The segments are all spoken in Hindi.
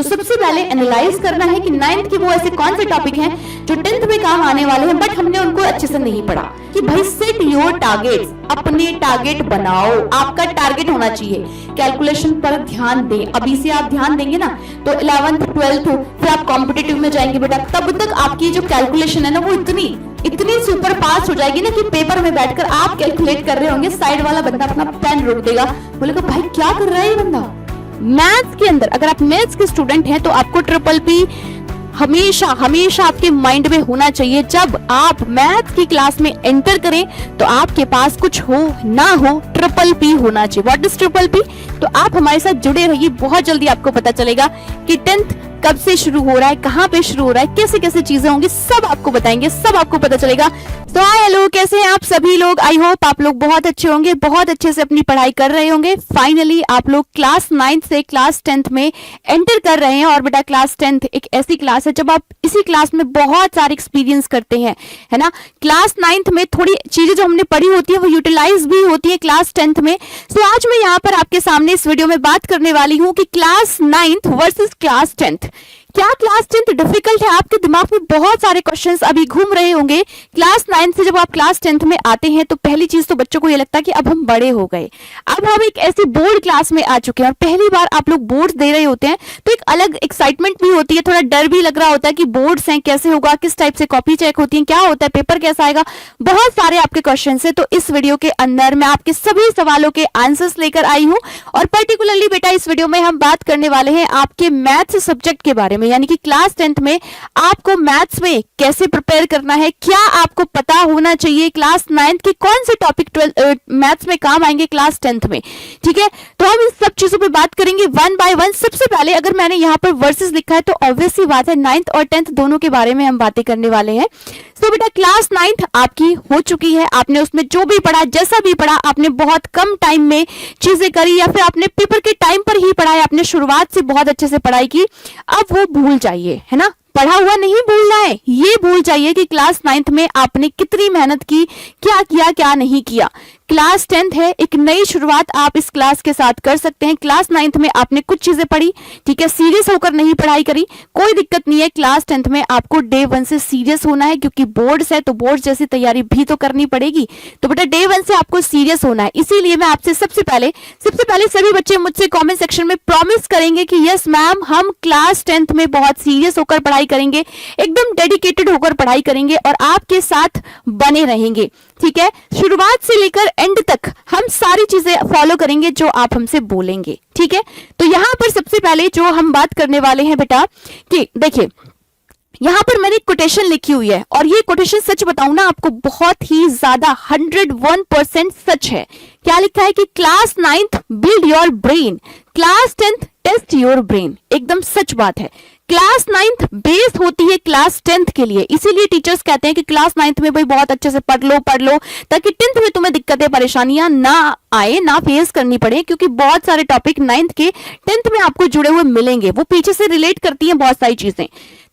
तो सबसे पहले एनालाइज करना है कि 9th के वो ऐसे कौन से टॉपिक हैं जो 10th में काम आने वाले हैं बट हमने उनको अच्छे से नहीं पढ़ा। कि भाई सेट योर टारगेट्स, अपने टारगेट बनाओ, आपका टारगेट होना चाहिए। कैलकुलेशन पर ध्यान दें, अभी से आप ध्यान देंगे ना तो 11th 12th फिर आप कॉम्पिटिटिव में जाएंगे बेटा, तब तक आपकी जो कैलकुलेशन है ना वो इतनी सुपर पास हो जाएगी ना कि पेपर में बैठकर आप कैलकुलेट कर रहे होंगे, साइड वाला बंदा अपना पेन रोक देगा, बोलेगा भाई क्या कर रहा है ये बंदा। मैथ्स के अंदर अगर आप मैथ्स के स्टूडेंट हैं तो आपको ट्रिपल पी हमेशा हमेशा आपके माइंड में होना चाहिए। जब आप मैथ्स की क्लास में एंटर करें तो आपके पास कुछ हो ना हो, ट्रिपल पी होना चाहिए। What is triple P? तो आप हमारे साथ जुड़े रहिए, बहुत जल्दी आपको पता चलेगा कि 10th कब से शुरू हो रहा है, कहाँ पे शुरू हो रहा है, कैसे कैसे चीजें होंगी, सब आपको बताएंगे, सब आपको पता चलेगा। तो हाय हेलो, कैसे हैं आप सभी लोग? आई होप आप लोग बहुत अच्छे होंगे, बहुत अच्छे से अपनी पढ़ाई कर रहे होंगे। फाइनली आप लोग क्लास 9th से क्लास 10th में एंटर कर रहे हैं। और बेटा क्लास 10th एक ऐसी क्लास है जब आप इसी क्लास में बहुत सारे एक्सपीरियंस करते हैं, है ना। क्लास 9th में थोड़ी चीजें जो हमने पढ़ी होती है वो यूटिलाइज भी होती है क्लास 10th में। तो आज मैं यहाँ पर आपके सामने इस वीडियो में बात करने वाली हूँ कि class 9th versus class 10th। क्या क्लास 10th डिफिकल्ट है? आपके दिमाग में बहुत सारे क्वेश्चंस अभी घूम रहे होंगे। क्लास 9th से जब आप क्लास 10th में आते हैं तो पहली चीज तो बच्चों को ये लगता है कि अब हम बड़े हो गए, अब हम एक ऐसी बोर्ड क्लास में आ चुके हैं और पहली बार आप लोग बोर्ड दे रहे होते हैं तो एक अलग एक्साइटमेंट भी होती है, थोड़ा डर भी लग रहा होता है कि बोर्ड्स हैं, कैसे होगा, किस टाइप से कॉपी चेक होती है, क्या होता है, पेपर कैसा आएगा, बहुत सारे आपके क्वेश्चन है। तो इस वीडियो के अंदर मैं आपके सभी सवालों के आंसर्स लेकर आई हूँ और पर्टिकुलरली बेटा इस वीडियो में हम बात करने वाले हैं आपके मैथ्स सब्जेक्ट के बारे में, यानी कि क्लास 10th में आपको मैथ्स में कैसे प्रिपेयर करना है, क्या आपको पता होना चाहिए, क्लास 9th के कौन से टॉपिक मैथ्स में काम आएंगे क्लास 10th में। ठीक है, तो हम इस सब चीजों पे बात करेंगे वन बाय वन। सबसे पहले अगर मैंने यहाँ पर वर्सेस लिखा है तो ऑब्वियस सी बात है 9th और 10th दोनों के बारे में हम बातें करने वाले हैं। तो बेटा क्लास 9th आपकी हो चुकी है, आपने उसमें जो भी पढ़ा, जैसा भी पढ़ा, आपने बहुत कम टाइम में चीजें करी या फिर आपने पेपर के टाइम पर ही पढ़ा है, आपने शुरुआत से बहुत अच्छे से पढ़ाई की, अब वो भूल जाइए, है ना। पढ़ा हुआ नहीं भूलना है, ये भूल जाइए कि क्लास 9th में आपने कितनी मेहनत की, क्या किया क्या नहीं किया। क्लास 10th है, एक नई शुरुआत आप इस क्लास के साथ कर सकते हैं। क्लास 9th में आपने कुछ चीजें पढ़ी, ठीक है, सीरियस होकर नहीं पढ़ाई करी, कोई दिक्कत नहीं है। क्लास 10th में आपको डे 1 से सीरियस होना है क्योंकि बोर्ड्स है तो बोर्ड जैसी तैयारी भी तो करनी पड़ेगी। तो बेटा डे 1 से आपको सीरियस होना है। इसीलिए मैं आपसे सबसे पहले सभी बच्चे मुझसे कॉमेंट सेक्शन में प्रॉमिस करेंगे कि यस मैम हम क्लास 10th में बहुत सीरियस होकर पढ़ाई करेंगे, एकदम डेडिकेटेड होकर पढ़ाई करेंगे और आपके साथ बने रहेंगे। ठीक है, शुरुआत से लेकर एंड तक हम सारी चीजें फॉलो करेंगे जो आप हमसे बोलेंगे। ठीक है, तो यहां पर सबसे पहले जो हम बात करने वाले हैं बेटा कि देखिए यहां पर मैंने कोटेशन लिखी हुई है और ये कोटेशन सच बताऊं ना आपको बहुत ही ज्यादा 101% सच है। क्या लिखा है कि class 9th build your brain, class 10th test your brain. एकदम सच बात है। क्लास 9th बेस होती है क्लास 10th के लिए, इसीलिए टीचर्स कहते हैं कि क्लास 9th में भाई बहुत अच्छे से पढ़ लो ताकि 10th में तुम्हें दिक्कतें परेशानियां ना आए, ना फेस करनी पड़े, क्योंकि बहुत सारे टॉपिक 9th के 10th में आपको जुड़े हुए मिलेंगे, वो पीछे से रिलेट करती हैं बहुत सारी चीजें।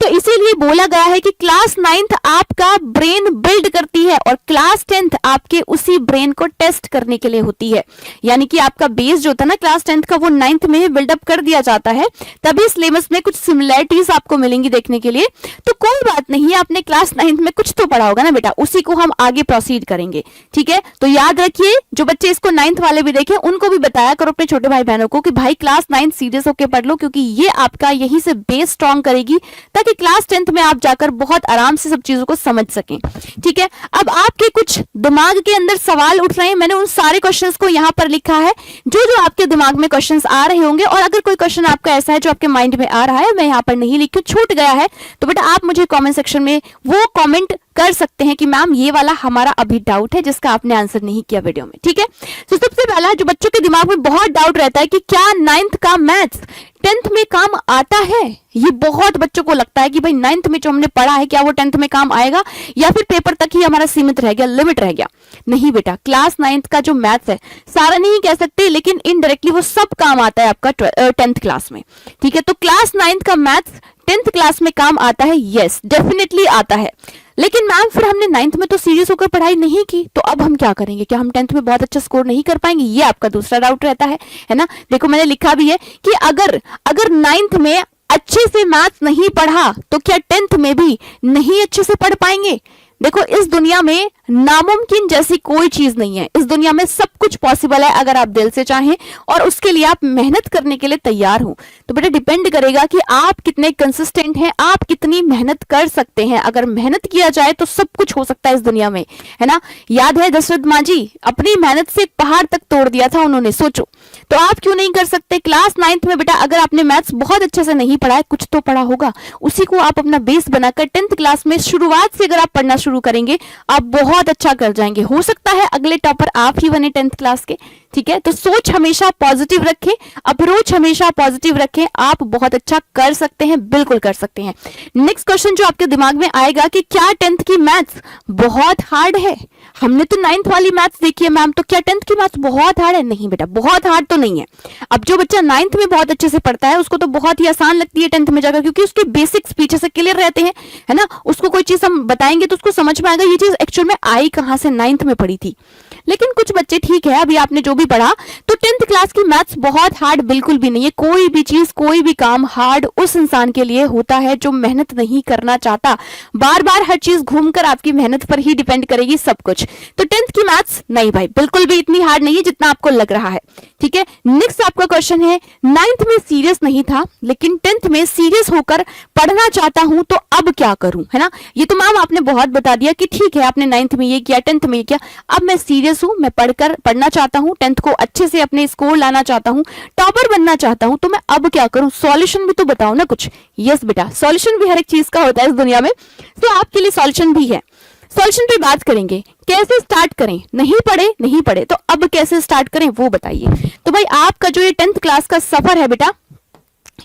तो इसीलिए बोला गया है कि क्लास 9th आपका ब्रेन बिल्ड करती है और क्लास 10th आपके उसी ब्रेन को टेस्ट करने के लिए होती है। यानी कि आपका बेस जो था ना क्लास 10th का वो 9th में बिल्डअप कर दिया जाता है, तभी सिलेबस में कुछ सिमिलरिटीज आपको मिलेंगी देखने के लिए। तो कोई बात नहीं है, आपने क्लास 9th में कुछ तो पढ़ा होगा ना बेटा, उसी को हम आगे प्रोसीड करेंगे। ठीक है, तो याद रखिए जो बच्चे इसको 9th वाले भी देखें उनको भी बताया करो अपने छोटे भाई बहनों को कि भाई क्लास 9th सीरियस होकर पढ़ लो, क्योंकि ये आपका यहीं से बेस स्ट्रॉन्ग करेगी ताकि क्लास 10th में आप जाकर बहुत आराम से सब चीजों को समझ सकें। ठीक है, अब आपके कुछ दिमाग के अंदर सवाल उठ रहे हैं, मैंने उन सारे क्वेश्चंस को यहां पर लिखा है जो जो आपके दिमाग में क्वेश्चंस आ रहे होंगे। और अगर कोई क्वेश्चन आपका ऐसा है जो आपके माइंड में आ रहा है, मैं यहां पर नहीं लिखी, छूट गया है, तो बेटा आप मुझे कॉमेंट सेक्शन में वो कॉमेंट कर सकते हैं कि मैम ये वाला हमारा अभी डाउट है जिसका आपने आंसर नहीं किया वीडियो में। ठीक है, तो सबसे पहला जो बच्चों के दिमाग में बहुत डाउट रहता है कि क्या 9th का मैथ्स 10th में काम आता है। ये बहुत बच्चों को लगता है कि भाई 9th में जो हमने पढ़ा है क्या वो 10th में काम आएगा या फिर पेपर तक ही हमारा सीमित रह गया, लिमिट रह गया। नहीं बेटा, क्लास 9th का जो मैथ्स है, सारा नहीं कह सकते लेकिन इनडायरेक्टली वो सब काम आता है आपका 10th क्लास में। ठीक है, तो क्लास 9th का मैथ्स 10th क्लास में काम आता है, यस डेफिनेटली आता है। लेकिन मैम फिर हमने 9th में तो सीरियस होकर पढ़ाई नहीं की, तो अब हम क्या करेंगे, क्या हम 10th में बहुत अच्छा स्कोर नहीं कर पाएंगे, ये आपका दूसरा डाउट रहता है ना। देखो मैंने लिखा भी है कि अगर 9th में अच्छे से मैथ्स नहीं पढ़ा तो क्या 10th में भी नहीं अच्छे से पढ़ पाएंगे? देखो, इस दुनिया में नामुमकिन जैसी कोई चीज नहीं है। इस दुनिया में सब कुछ पॉसिबल है अगर आप दिल से चाहें और उसके लिए आप मेहनत करने के लिए तैयार हो। तो बेटा डिपेंड करेगा कि आप कितने कंसिस्टेंट हैं, आप कितनी मेहनत कर सकते हैं। अगर मेहनत किया जाए तो सब कुछ हो सकता है इस दुनिया में, है ना। याद है दशरथ माँ जी, अपनी मेहनत से पहाड़ तक तोड़ दिया था उन्होंने, सोचो। तो आप क्यों नहीं कर सकते? क्लास 9th में बेटा अगर आपने मैथ्स बहुत अच्छे से नहीं पढ़ा है, कुछ तो पढ़ा होगा, उसी को आप अपना बेस बनाकर 10th क्लास में शुरुआत से अगर आप पढ़ना शुरू करेंगे, आप बहुत अच्छा कर जाएंगे। हो सकता है अगले टॉपर आप ही बने 10th क्लास के, ठीक है। तो सोच हमेशा पॉजिटिव रखें, अप्रोच हमेशा पॉजिटिव रखें, आप बहुत अच्छा कर सकते हैं, बिल्कुल कर सकते हैं। नेक्स्ट क्वेश्चन जो आपके दिमाग में आएगा कि क्या 10th की मैथ्स बहुत हार्ड है? हमने तो 9th वाली मैथ्स देखी है मैम, तो क्या 10th की मैथ्स बहुत हार्ड है? नहीं बेटा, बहुत हार्ड तो नहीं है। अब जो बच्चा 9th में बहुत अच्छे से पढ़ता है उसको तो बहुत ही आसान लगती है 10th में जाकर, क्योंकि उसके बेसिक्स पीछे से क्लियर रहते हैं, है ना। उसको कोई चीज हम बताएंगे तो उसको समझ में आएगा ये चीज एक्चुअल में आई कहां से, 9th में पढ़ी थी। लेकिन कुछ बच्चे, ठीक है, अभी आपने जो भी पढ़ा, तो 10th क्लास की मैथ्स बहुत हार्ड बिल्कुल भी नहीं है। कोई भी चीज, कोई भी काम हार्ड उस इंसान के लिए होता है जो मेहनत नहीं करना चाहता। बार बार हर चीज घूमकर आपकी मेहनत पर ही डिपेंड करेगी सब कुछ। तो 10th की मैथ्स नहीं भाई, बिल्कुल भी इतनी हार्ड नहीं है जितना आपको लग रहा है, ठीक है। नेक्स्ट आपका क्वेश्चन है, 9th में सीरियस नहीं था लेकिन 10th में सीरियस होकर पढ़ना चाहता हूं तो अब क्या करूं, है ना। ये तो मैम आपने बहुत बता दिया कि ठीक है आपने 9th में ये किया, 10th में ये किया, अब मैं सीरियस हूं, मैं पढ़ना चाहता हूं, 10th को अच्छे से अपने स्कोर लाना चाहता हूं, टॉपर बनना चाहता हूं, तो मैं अब क्या करूं? सॉल्यूशन भी तो बताओ ना कुछ। यस बेटा, सॉल्यूशन भी हर एक चीज का होता है इस दुनिया में, तो आपके लिए सॉल्यूशन भी है। सॉल्यूशन पे बात करेंगे, कैसे स्टार्ट करें? नहीं पढ़े तो अब कैसे स्टार्ट करें वो बताइए। तो भाई आपका जो ये 10th क्लास का सफर है बेटा,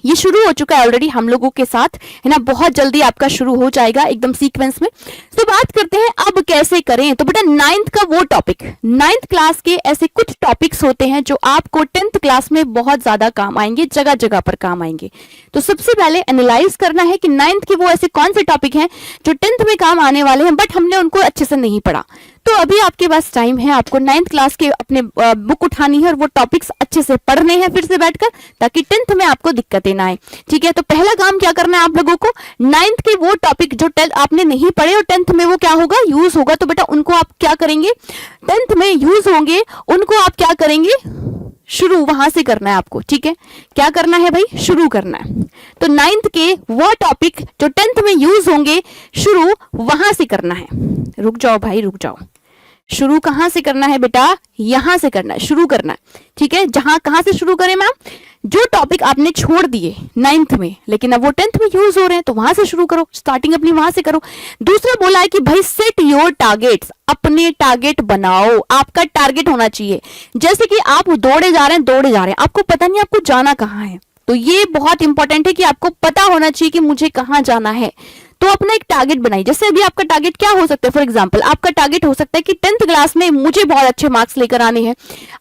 ये शुरू हो चुका है ऑलरेडी हम लोगों के साथ, है ना। बहुत जल्दी आपका शुरू हो जाएगा एकदम सीक्वेंस में। तो बात करते हैं अब कैसे करें। तो बेटा 9th का वो टॉपिक, 9th क्लास के ऐसे कुछ टॉपिक्स होते हैं जो आपको 10th क्लास में बहुत ज्यादा काम आएंगे, जगह जगह पर काम आएंगे। तो सबसे पहले एनालाइज करना है कि 9th के वो ऐसे कौन से टॉपिक हैं जो 10th में काम आने वाले हैं बट हमने उनको अच्छे से नहीं पढ़ा। तो अभी आपके पास टाइम है, आपको 9th क्लास के अपने बुक उठानी है और वो टॉपिक्स अच्छे से पढ़ने हैं फिर से बैठकर, ताकि 10th में आपको दिक्कतें ना आए, ठीक है। तो पहला काम क्या करना है आप लोगों को, 9th के वो टॉपिक जो आपने नहीं पढ़े और 10th में वो क्या होगा, यूज होगा, तो बेटा उनको आप क्या करेंगे, 10th में यूज होंगे, उनको आप क्या करेंगे, शुरू वहां से करना है आपको, ठीक है। क्या करना है भाई, शुरू करना है। तो 9th के वो टॉपिक जो 10th में यूज होंगे, शुरू वहां से करना है। रुक जाओ भाई, रुक जाओ। शुरू कहां से करना है बेटा, यहां से करना है, शुरू करना है, ठीक है। कहां से शुरू करें मैम, जो टॉपिक आपने छोड़ दिए 9th में लेकिन अब वो 10th में यूज हो रहे हैं, तो वहां से शुरू करो, स्टार्टिंग अपनी वहां से करो। दूसरा बोला है कि भाई सेट योर टारगेट्स, अपने टारगेट बनाओ। आपका टारगेट होना चाहिए, जैसे कि आप दौड़े जा रहे हैं, आपको पता नहीं आपको जाना कहाँ है, तो ये बहुत इंपॉर्टेंट है कि आपको पता होना चाहिए कि मुझे कहाँ जाना है। तो अपना एक टारगेट बनाइए। जैसे अभी आपका टारगेट क्या हो सकता है, फॉर एग्जांपल आपका टारगेट हो सकता है कि 10th क्लास में मुझे बहुत अच्छे मार्क्स लेकर आने हैं।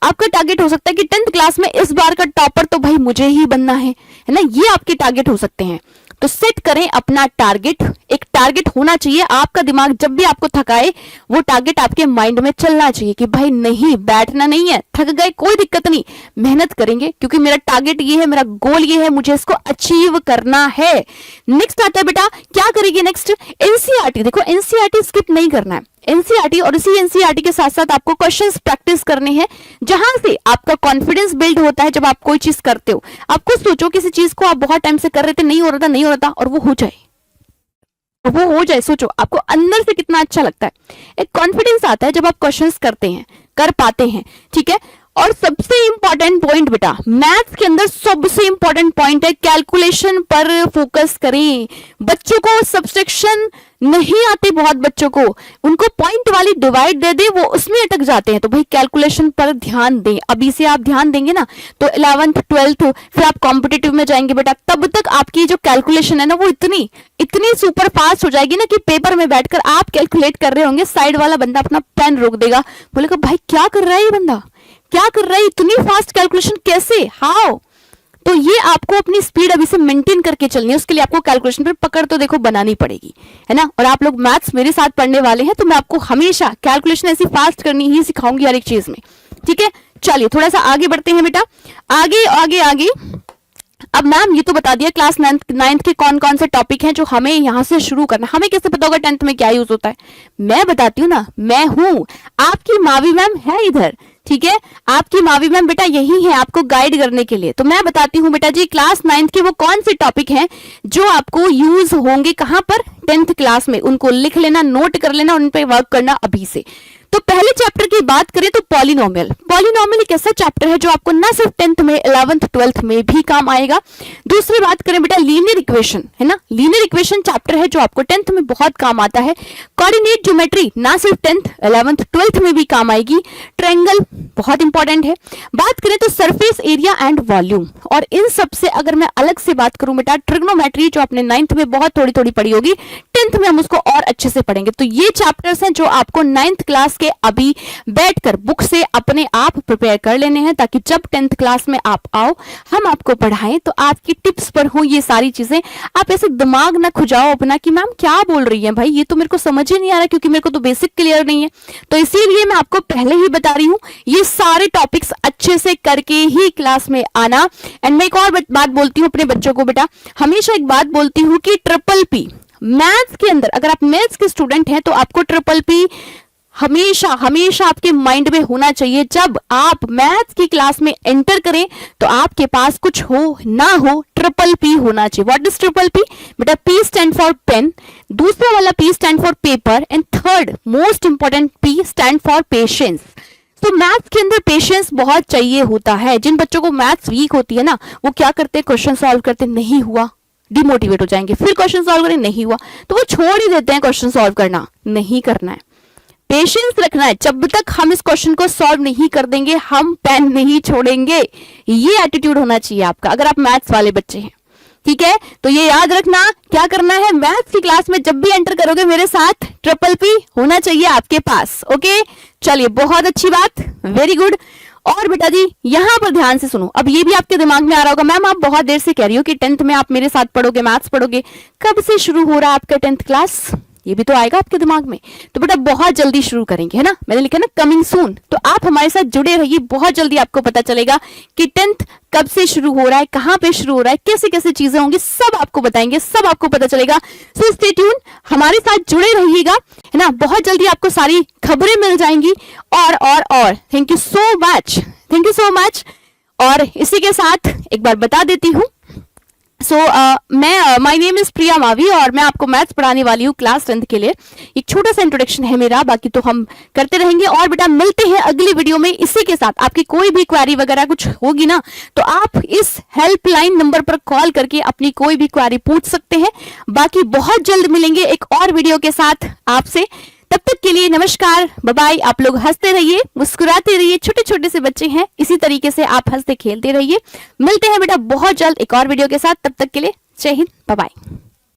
आपका टारगेट हो सकता है कि 10th क्लास में इस बार का टॉपर तो भाई मुझे ही बनना है ना। ये आपके टारगेट हो सकते हैं। तो सेट करें अपना टारगेट, एक टारगेट होना चाहिए। आपका दिमाग जब भी आपको थकाए, वो टारगेट आपके माइंड में चलना चाहिए कि भाई नहीं, बैठना नहीं है, थक गए कोई दिक्कत नहीं, मेहनत करेंगे क्योंकि मेरा टारगेट ये है, मेरा गोल ये है, मुझे इसको अचीव करना है। नेक्स्ट आता है बेटा, क्या करेंगे नेक्स्ट, एनसीईआरटी। देखो एनसीईआरटी स्किप नहीं करना है, एनसीईआरटी और इसी एनसीईआरटी के साथ साथ आपको क्वेश्चंस प्रैक्टिस करने हैं, जहां से आपका कॉन्फिडेंस बिल्ड होता है। जब आप कोई चीज करते हो, आपको सोचो किसी चीज को आप बहुत टाइम से कर रहे थे, नहीं हो रहा था और वो हो जाए, सोचो आपको अंदर से कितना अच्छा लगता है। एक कॉन्फिडेंस आता है जब आप क्वेश्चंस करते हैं, कर पाते हैं, ठीक है। और सबसे इंपॉर्टेंट पॉइंट बेटा, मैथ्स के अंदर सबसे इंपॉर्टेंट पॉइंट है कैलकुलेशन पर फोकस करें। बच्चों को सब्सट्रैक्शन नहीं आती, बहुत बच्चों को, उनको पॉइंट वाली डिवाइड दे दे, वो उसमें अटक जाते हैं। तो भाई कैलकुलेशन पर ध्यान दें, अभी से आप ध्यान देंगे ना तो 11th 12th फिर आप कॉम्पिटिटिव में जाएंगे बेटा, तब तक आपकी जो कैलकुलेशन है ना वो इतनी सुपर फास्ट हो जाएगी ना कि पेपर में बैठकर आप कैलकुलेट कर रहे होंगे, साइड वाला बंदा अपना पेन रोक देगा, बोलेगा भाई क्या कर रहा है ये बंदा, क्या कर रहा है, इतनी फास्ट कैलकुलेशन कैसे, हाउ। तो ये आपको अपनी स्पीड अभी से मेंटेन करके चलनी है, उसके लिए आपको कैलकुलेशन पर पकड़ तो देखो बनानी पड़ेगी, है ना। और आप लोग मैथ्स मेरे साथ पढ़ने वाले हैं तो मैं आपको हमेशा कैलकुलेशन ऐसी फास्ट करनी ही सिखाऊंगी हर एक चीज में, ठीक है। चलिए थोड़ा सा आगे बढ़ते हैं बेटा, आगे आगे आगे अब मैम ये तो बता दिया क्लास नाइन्थ के कौन कौन से टॉपिक हैं जो हमें यहाँ से शुरू करना, हमें कैसे पता होगा 10th में क्या यूज होता है? मैं बताती हूँ ना, मैं हूँ आपकी मावी मैम है इधर, ठीक है, आपकी मावी मैम बेटा यही है आपको गाइड करने के लिए। तो मैं बताती हूँ बेटा जी क्लास 9th के वो कौन से टॉपिक हैं जो आपको यूज होंगे कहाँ पर? 10th क्लास में। उनको लिख लेना, नोट कर लेना, उन पे वर्क करना अभी से। तो पहले चैप्टर की बात करें तो पॉलिनोमियल। पॉलिनोमियल एक ऐसा चैप्टर है जो आपको ना सिर्फ 10th में 11th 12th में भी काम आएगा। दूसरी बात करें बेटा लीनियर इक्वेशन, है ना, लीनियर इक्वेशन चैप्टर है जो आपको 10th में बहुत काम आता है। कोऑर्डिनेट ज्योमेट्री ना सिर्फ 10th 11th 12th में भी काम आएगी। ट्रायंगल बहुत इंपॉर्टेंट है। बात करें तो सरफेस एरिया एंड वॉल्यूम, और इन सब से अगर मैं अलग से बात करूं बेटा ट्रिग्नोमेट्री जो आपने 9th में बहुत थोड़ी थोड़ी पढ़ी होगी, 10th में हम उसको और अच्छे से पढ़ेंगे। तो ये चैप्टर्स हैं जो आपको 9th क्लास के अभी बैठकर बुक से अपने आप प्रिपेयर कर लेने हैं, ताकि जब 10th क्लास में आप आओ हम आपको पढ़ाएं तो आपकी टिप्स पर हो ये सारी चीजें। आप ऐसे दिमाग ना खुजाओ अपना कि मैम क्या बोल रही है भाई, ये तो मेरे को समझ ही नहीं आ रहा क्योंकि मेरे को तो बेसिक क्लियर नहीं है। तो इसीलिए मैं आपको पहले ही बता रही हूँ ये सारे टॉपिक्स अच्छे से करके ही क्लास में आना। एंड मैं एक और बात बोलती हूँ अपने बच्चों को बेटा, हमेशा एक बात बोलती हूँ कि ट्रिपल पी मैथ्स के अंदर, अगर आप मैथ्स के स्टूडेंट हैं तो आपको ट्रिपल पी हमेशा हमेशा आपके माइंड में होना चाहिए। जब आप मैथ्स की क्लास में एंटर करें तो आपके पास कुछ हो ना हो, ट्रिपल पी होना चाहिए। व्हाट इज ट्रिपल पी बेटा? पी स्टैंड फॉर पेन, दूसरा वाला P stand for paper, and third most important P stand for patience. तो मैथ्स के अंदर पेशेंस बहुत चाहिए होता है। जिन बच्चों को मैथ्स वीक होती है ना, वो क्या करते हैं, क्वेश्चन सॉल्व करते नहीं हुआ, डिमोटिवेट हो जाएंगे, फिर क्वेश्चन सॉल्व करें नहीं हुआ तो वो छोड़ ही देते हैं क्वेश्चन सॉल्व करना। नहीं करना है, पेशेंस रखना है। जब तक हम इस क्वेश्चन को सॉल्व नहीं कर देंगे हम पेन नहीं छोड़ेंगे। ये एटीट्यूड होना चाहिए आपका अगर आप मैथ्स वाले बच्चे हैं, ठीक है। तो ये याद रखना, क्या करना है, मैथ्स की क्लास में जब भी एंटर करोगे मेरे साथ ट्रिपल पी होना चाहिए आपके पास। ओके, चलिए बहुत अच्छी बात, वेरी गुड। और बेटा जी यहां पर ध्यान से सुनो, अब ये भी आपके दिमाग में आ रहा होगा मैम आप बहुत देर से कह रही हो कि 10th में आप मेरे साथ पढ़ोगे, मैथ्स पढ़ोगे, कब से शुरू हो रहा है आपका 10th क्लास? ये भी तो आएगा आपके दिमाग में। तो बेटा बहुत जल्दी शुरू करेंगे, है ना, मैंने लिखा ना कमिंग सून। तो आप हमारे साथ जुड़े रहिए, बहुत जल्दी आपको पता चलेगा कि 10th कब से शुरू हो रहा है, कहां पे शुरू हो रहा है, कैसे कैसे चीजें होंगी, सब आपको बताएंगे, सब आपको पता चलेगा। सो स्टे ट्यून, हमारे साथ जुड़े रहिएगा, है ना, बहुत जल्दी आपको सारी खबरें मिल जाएंगी। और thank you so much, thank you so much. और इसी के साथ एक बार बता देती हूँ, मैं माय नेम इज प्रिया मावी और मैं आपको मैथ्स पढ़ाने वाली हूँ क्लास 10th के लिए। एक छोटा सा इंट्रोडक्शन है मेरा, बाकी तो हम करते रहेंगे। और बेटा मिलते हैं अगली वीडियो में। इसी के साथ आपकी कोई भी क्वेरी वगैरह कुछ होगी ना तो आप इस हेल्पलाइन नंबर पर कॉल करके अपनी कोई भी क्वेरी पूछ सकते हैं। बाकी बहुत जल्द मिलेंगे एक और वीडियो के साथ आपसे। तब तक के लिए नमस्कार, बाय बाय। आप लोग हंसते रहिए, मुस्कुराते रहिए, छोटे छोटे से बच्चे हैं, इसी तरीके से आप हंसते खेलते रहिए। मिलते हैं बेटा बहुत जल्द एक और वीडियो के साथ, तब तक के लिए जय हिंद, बाय बाय।